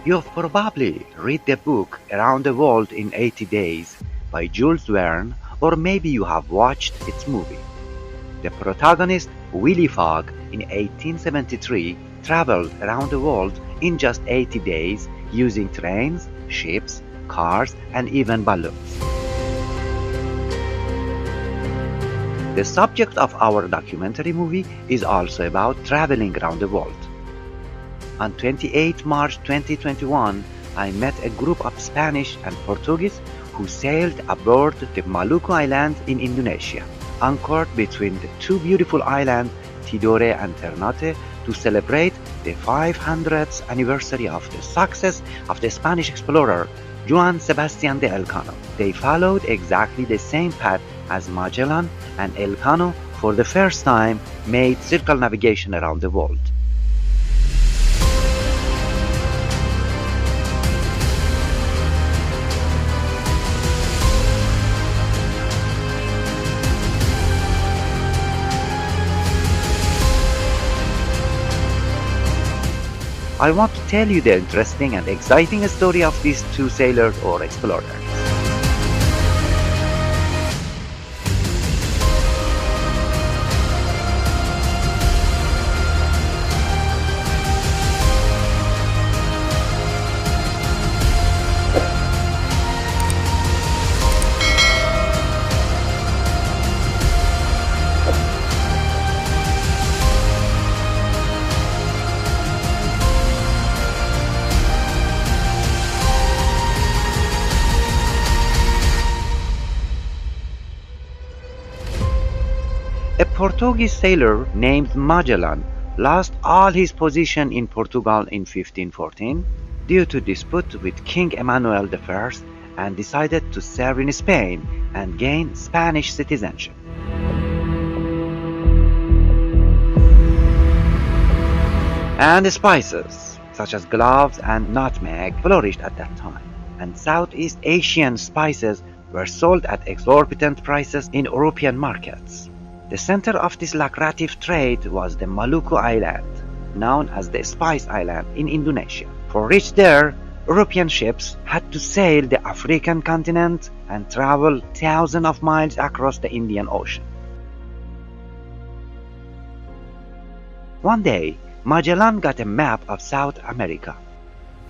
You've probably read the book Around the World in 80 Days by Jules Verne, or maybe you have watched its movie. The protagonist, Willy Fogg, in 1873 traveled around the world in just 80 days using trains, ships, cars, and even balloons. The subject of our documentary movie is also about traveling around the world. On 28 March 2021, I met a group of Spanish and Portuguese who sailed aboard the Maluku Islands in Indonesia, anchored between the two beautiful islands Tidore and Ternate, to celebrate the 500th anniversary of the success of the Spanish explorer Juan Sebastian de Elcano. They followed exactly the same path as Magellan and Elcano for the first time made circumnavigation around the world. I want to tell you the interesting and exciting story of these two sailors or explorers. A Portuguese sailor named Magellan lost all his position in Portugal in 1514 due to dispute with King Emmanuel I and decided to serve in Spain and gain Spanish citizenship. And spices, such as cloves and nutmeg, flourished at that time, and Southeast Asian spices were sold at exorbitant prices in European markets. The center of this lucrative trade was the Maluku Island, known as the Spice Island in Indonesia. For reach there, European ships had to sail the African continent and travel thousands of miles across the Indian Ocean. One day, Magellan got a map of South America.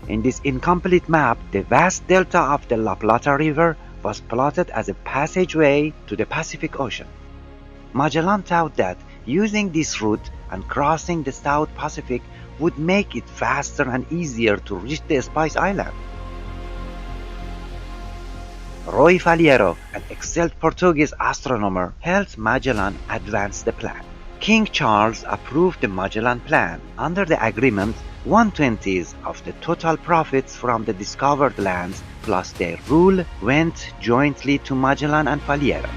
In this incomplete map, the vast delta of the La Plata River was plotted as a passageway to the Pacific Ocean. Magellan thought that using this route and crossing the South Pacific would make it faster and easier to reach the Spice Island. Roy Faliero, an excellent Portuguese astronomer, helped Magellan advance the plan. King Charles approved the Magellan plan. Under the agreement, 1/20 of the total profits from the discovered lands plus their rule went jointly to Magellan and Faliero.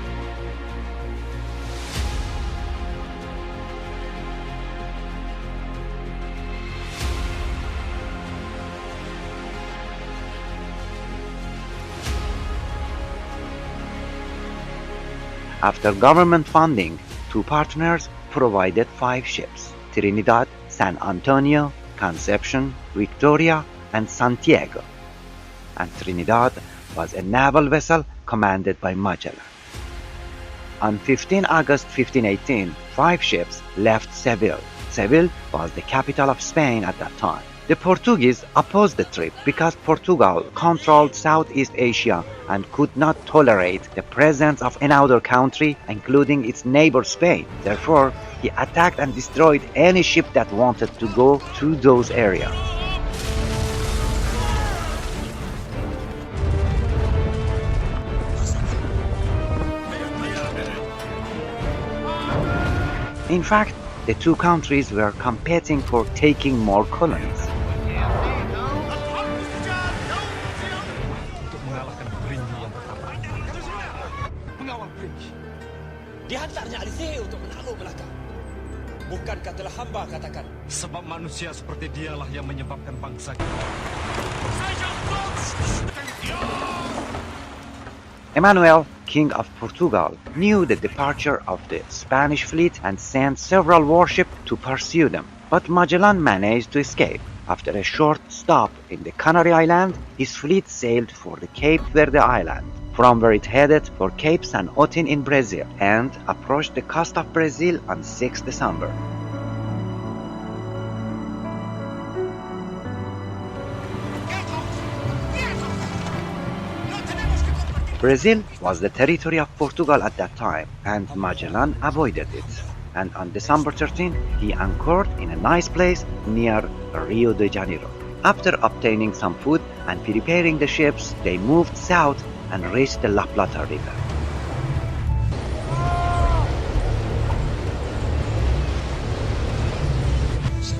After government funding, two partners provided 5 ships: Trinidad, San Antonio, Conception, Victoria, and Santiago. And Trinidad was a naval vessel commanded by Magellan. On 15 August 1518, 5 ships left Seville. Seville was the capital of Spain at that time. The Portuguese opposed the trip because Portugal controlled Southeast Asia and could not tolerate the presence of another country, including its neighbor Spain. Therefore, he attacked and destroyed any ship that wanted to go through those areas. In fact, the two countries were competing for taking more colonies. Dihantarnya Alisih untuk menakluk Melaka. Bukankah telah hamba katakan? Sebab manusia seperti dialah yang menyebabkan bangsa. Emmanuel, King of Portugal, knew the departure of the Spanish fleet and sent several warships to pursue them. But Magellan managed to escape. After a short stop in the Canary Island, his fleet sailed for the Cape Verde Island, from where it headed for Cape San Otin in Brazil and approached the coast of Brazil on 6 December. Brazil was the territory of Portugal at that time, and Magellan avoided it. And on December 13, he anchored in a nice place near Rio de Janeiro. After obtaining some food and preparing the ships, they moved south and reached the La Plata River.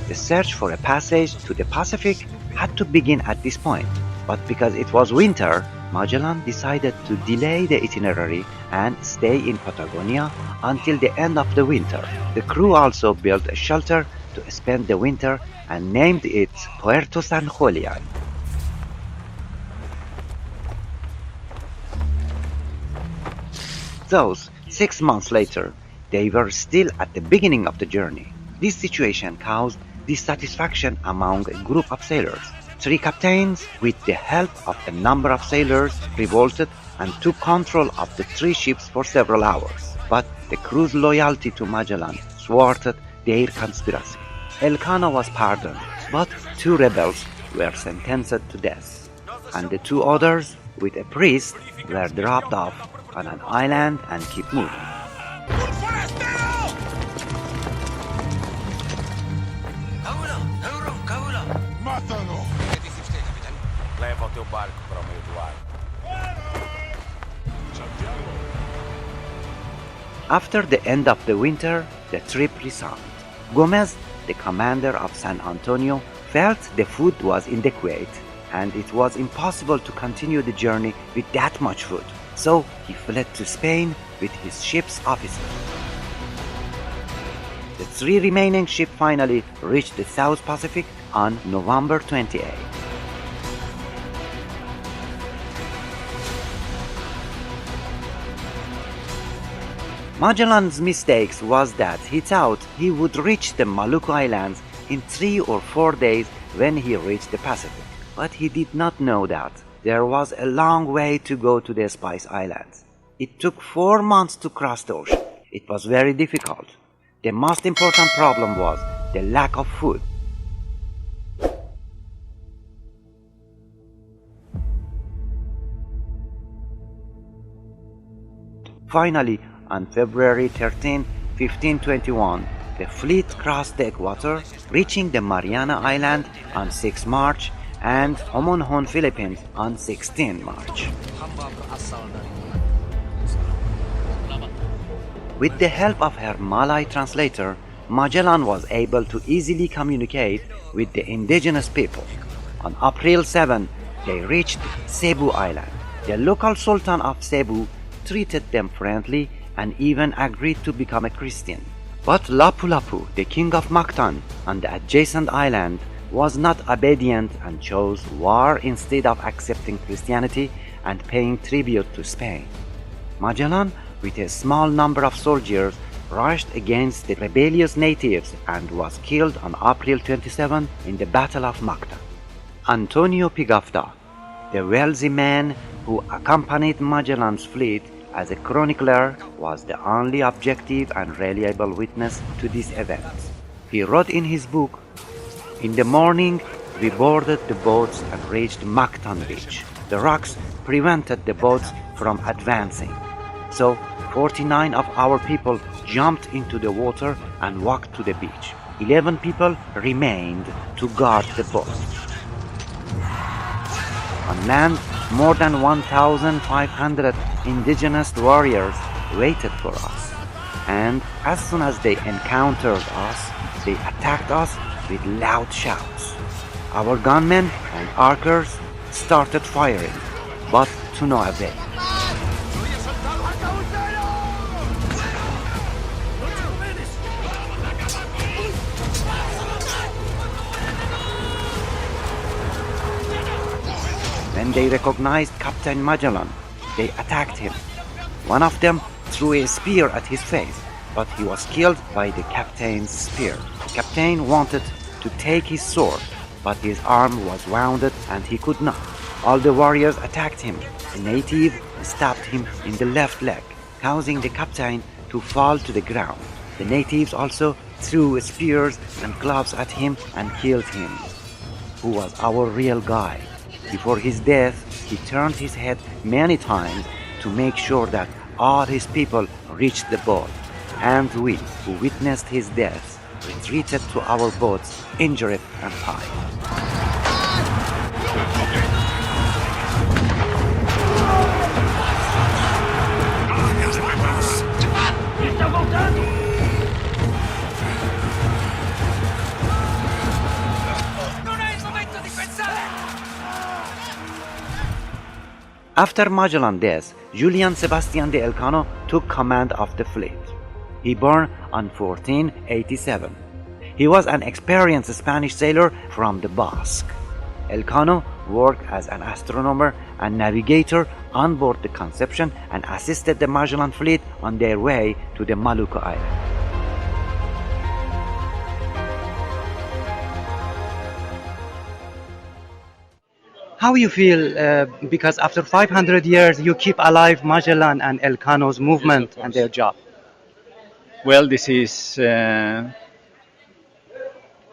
The search for a passage to the Pacific had to begin at this point, but because it was winter, Magellan decided to delay the itinerary and stay in Patagonia until the end of the winter. The crew also built a shelter to spend the winter and named it Puerto San Julian. Thus, 6 months later, they were still at the beginning of the journey. This situation caused dissatisfaction among a group of sailors. 3 captains, with the help of a number of sailors, revolted and took control of the 3 ships for several hours. But the crew's loyalty to Magellan thwarted their conspiracy. Elcano was pardoned, but 2 rebels were sentenced to death, and the 2 others, with a priest, were dropped off on an island and kept moving. After the end of the winter, the trip resumed. Gomez, the commander of San Antonio, felt the food was inadequate and it was impossible to continue the journey with that much food. So he fled to Spain with his ship's officers. The 3 remaining ships finally reached the South Pacific on November 28. Magellan's mistake was that he thought he would reach the Maluku Islands in 3 or 4 days when he reached the Pacific. But he did not know that there was a long way to go to the Spice Islands. It took 4 months to cross the ocean. It was very difficult. The most important problem was the lack of food. Finally, on February 13, 1521, the fleet crossed the equator, reaching the Mariana Island on 6 March and Homonhon, Philippines on 16 March. With the help of her Malay translator, Magellan was able to easily communicate with the indigenous people. On April 7, they reached Cebu Island. The local Sultan of Cebu treated them friendly and even agreed to become a Christian. But Lapu-Lapu, the king of Mactan on the adjacent island, was not obedient and chose war instead of accepting Christianity and paying tribute to Spain. Magellan, with a small number of soldiers, rushed against the rebellious natives and was killed on April 27 in the Battle of Mactan. Antonio Pigafetta, the wealthy man who accompanied Magellan's fleet as a chronicler, was the only objective and reliable witness to this event. He wrote in his book, "In the morning, we boarded the boats and reached Mactan Beach. The rocks prevented the boats from advancing. So 49 of our people jumped into the water and walked to the beach. 11 people remained to guard the boat. On land, more than 1,500 indigenous warriors waited for us, and as soon as they encountered us, they attacked us with loud shouts. Our gunmen and archers started firing, but to no avail. When they recognized Captain Magellan, they attacked him. One of them threw a spear at his face, but he was killed by the captain's spear. The captain wanted to take his sword, but his arm was wounded and he could not. All the warriors attacked him. A native stabbed him in the left leg, causing the captain to fall to the ground. The natives also threw spears and clubs at him and killed him, who was our real guide. Before his death, he turned his head many times to make sure that all his people reached the boat, and we, who witnessed his death, retreated to our boats, injured and tired. After Magellan's death, Julian Sebastian de Elcano took command of the fleet. He born on 1487. He was an experienced Spanish sailor from the Basque. Elcano worked as an astronomer and navigator on board the Conception and assisted the Magellan fleet on their way to the Maluku Islands. How you feel because after 500 years you keep alive Magellan and Elcano's movement and their job? Well, this is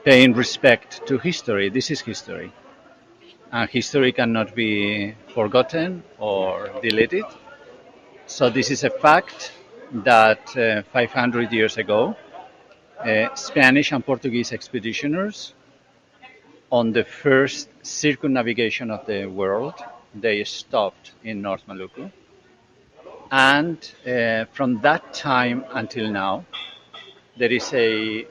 paying respect to history. This is history. And history cannot be forgotten or deleted. So this is a fact that 500 years ago, Spanish and Portuguese expeditioners on the first circumnavigation of the world, they stopped in North Maluku. And from that time until now, there is a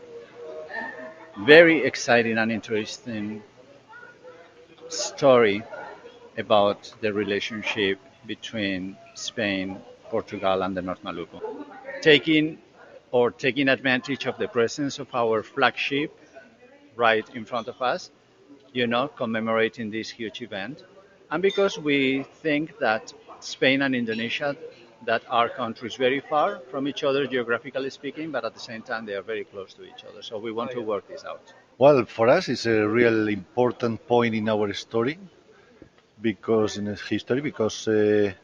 very exciting and interesting story about the relationship between Spain, Portugal, and the North Maluku. Taking advantage of the presence of our flagship right in front of us, commemorating this huge event. And because we think that Spain and Indonesia, that our countries very far from each other geographically speaking, but at the same time they are very close to each other. So we want to work this out. Well, for us it's a real important point in our story, because it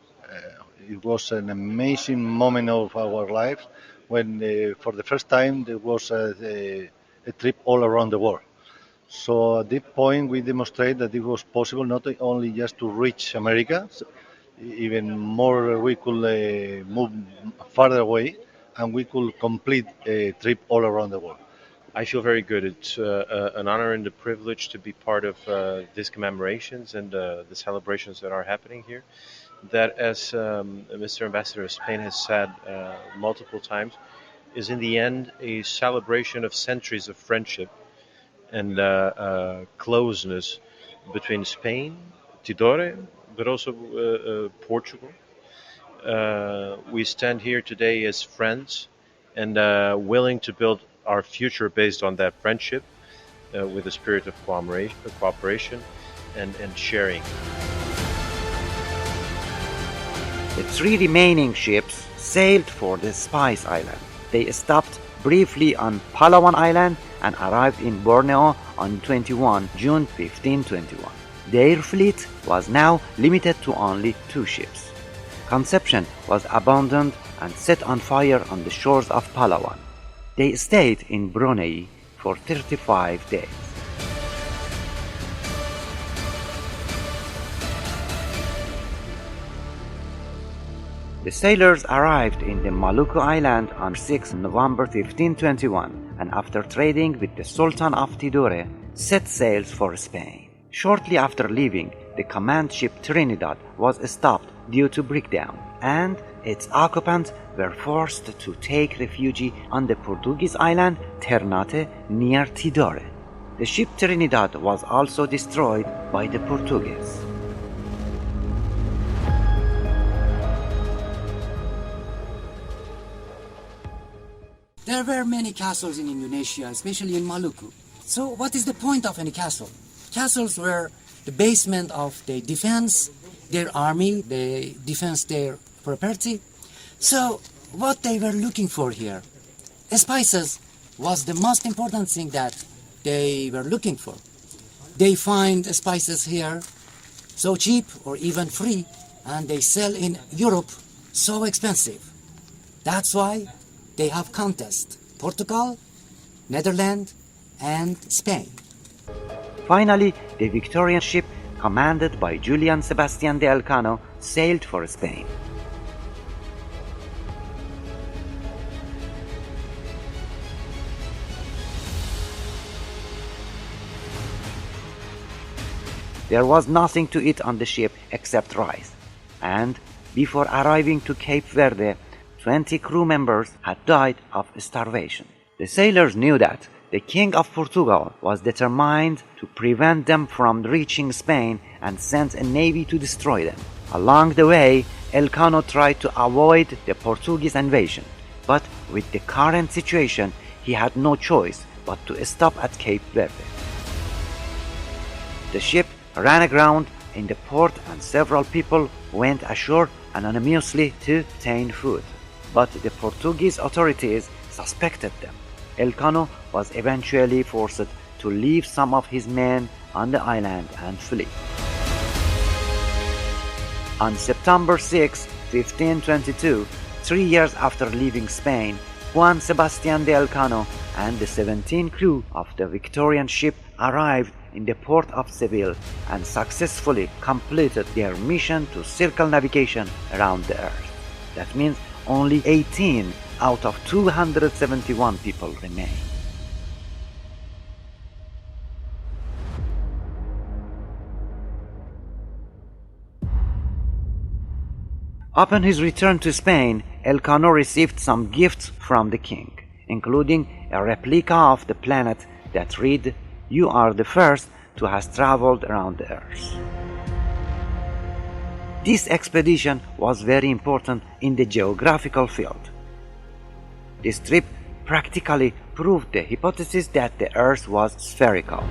was an amazing moment of our lives when for the first time there was a trip all around the world. So at this point, we demonstrate that it was possible not only just to reach America, even more we could move farther away and we could complete a trip all around the world. I feel very good. It's an honor and a privilege to be part of these commemorations and the celebrations that are happening here. That, as Mr. Ambassador of Spain has said multiple times, is in the end a celebration of centuries of friendship and closeness between Spain, Tidore, but also Portugal. We stand here today as friends and willing to build our future based on that friendship with a spirit of cooperation and sharing. The three remaining ships sailed for the Spice Island. They stopped briefly on Palawan Island and arrived in Borneo on 21 June 1521. Their fleet was now limited to only 2 ships. Conception was abandoned and set on fire on the shores of Palawan. They stayed in Brunei for 35 days. The sailors arrived in the Maluku Island on 6 November 1521 and after trading with the Sultan of Tidore, set sails for Spain. Shortly after leaving, the command ship Trinidad was stopped due to breakdown and its occupants were forced to take refuge on the Portuguese island Ternate near Tidore. The ship Trinidad was also destroyed by the Portuguese. There were many castles in Indonesia, especially in Maluku. So what is the point of any castle? Castles were the basement of the defense, their army, they defense their property. So what they were looking for here? Spices was the most important thing that they were looking for. they find spices here so cheap or even free, and they sell in Europe so expensive. That's why they have contests: Portugal, Netherlands, and Spain. Finally, the Victorian ship, commanded by Juan Sebastian de Elcano, sailed for Spain. There was nothing to eat on the ship except rice, and before arriving to Cape Verde, 20 crew members had died of starvation. The sailors knew that the King of Portugal was determined to prevent them from reaching Spain and sent a navy to destroy them. Along the way, Elcano tried to avoid the Portuguese invasion, but with the current situation, he had no choice but to stop at Cape Verde. The ship ran aground in the port and several people went ashore anonymously to obtain food, but the Portuguese authorities suspected them. Elcano was eventually forced to leave some of his men on the island and flee. On September 6, 1522, 3 years after leaving Spain, Juan Sebastian de Elcano and the 17 crew of the Victorian ship arrived in the port of Seville and successfully completed their mission to circumnavigation around the Earth. That means only 18 out of 271 people remain. Upon his return to Spain, Elcano received some gifts from the king, including a replica of the planet that read, "You are the first to have traveled around the Earth." This expedition was very important in the geographical field. This trip practically proved the hypothesis that the Earth was spherical.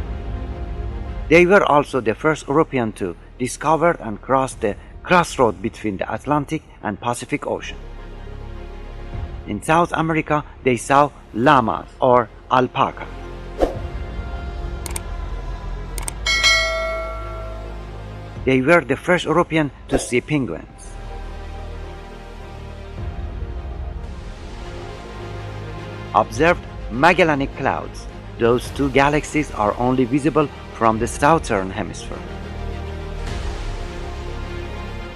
They were also the first European to discover and cross the crossroad between the Atlantic and Pacific Ocean. In South America, they saw llamas or alpaca. They were the first European to see penguins. Observed Magellanic clouds. Those two galaxies are only visible from the southern hemisphere.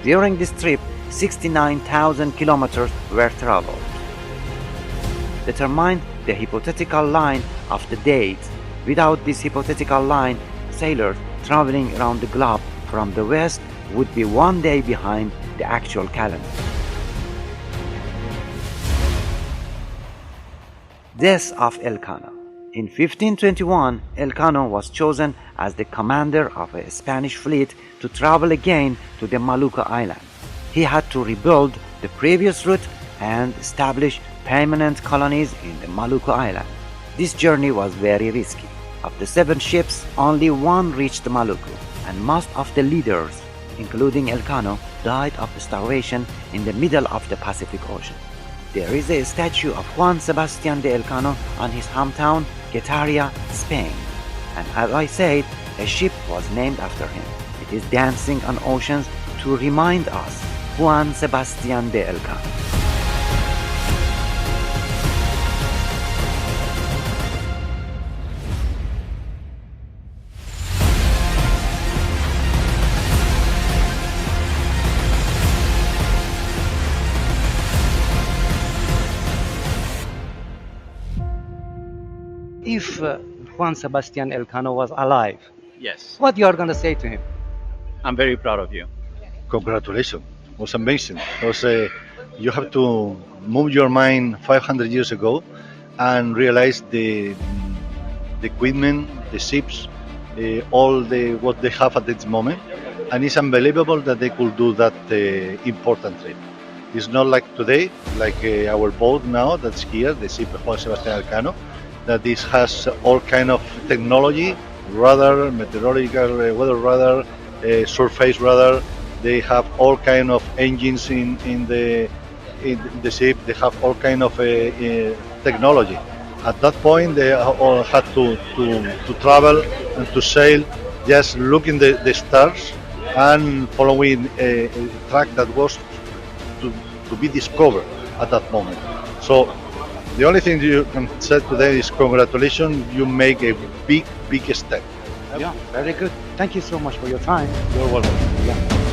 During this trip, 69,000 kilometers were traveled. Determined the hypothetical line of the date. Without this hypothetical line, sailors traveling around the globe from the west would be 1 day behind the actual calendar. Death of Elcano. In 1521, Elcano was chosen as the commander of a Spanish fleet to travel again to the Maluku Islands. He had to rebuild the previous route and establish permanent colonies in the Maluku Islands. This journey was very risky. Of the 7 ships, only 1 reached Maluku, and most of the leaders, including Elcano, died of starvation in the middle of the Pacific Ocean. There is a statue of Juan Sebastian de Elcano on his hometown, Getaria, Spain. And as I said, a ship was named after him. It is dancing on oceans to remind us Juan Sebastian de Elcano. If Juan Sebastian Elcano was alive, Yes, what you are going to say to him? I'm very proud of you. Congratulations. It was amazing. You have to move your mind 500 years ago and realize the equipment, the ships, what they have at this moment. And it's unbelievable that they could do that important trip. It's not like today, like our boat now that's here, the ship Juan Sebastian Elcano, that this has all kind of technology, radar, meteorological weather radar, surface radar. They have all kind of engines in the ship. They have all kind of technology. At that point, they all had to travel and to sail just looking the stars and following a track that was to be discovered at that moment. So the only thing you can say today is congratulations, you make a big step. Yeah, very good. Thank you so much for your time. You're welcome. Yeah.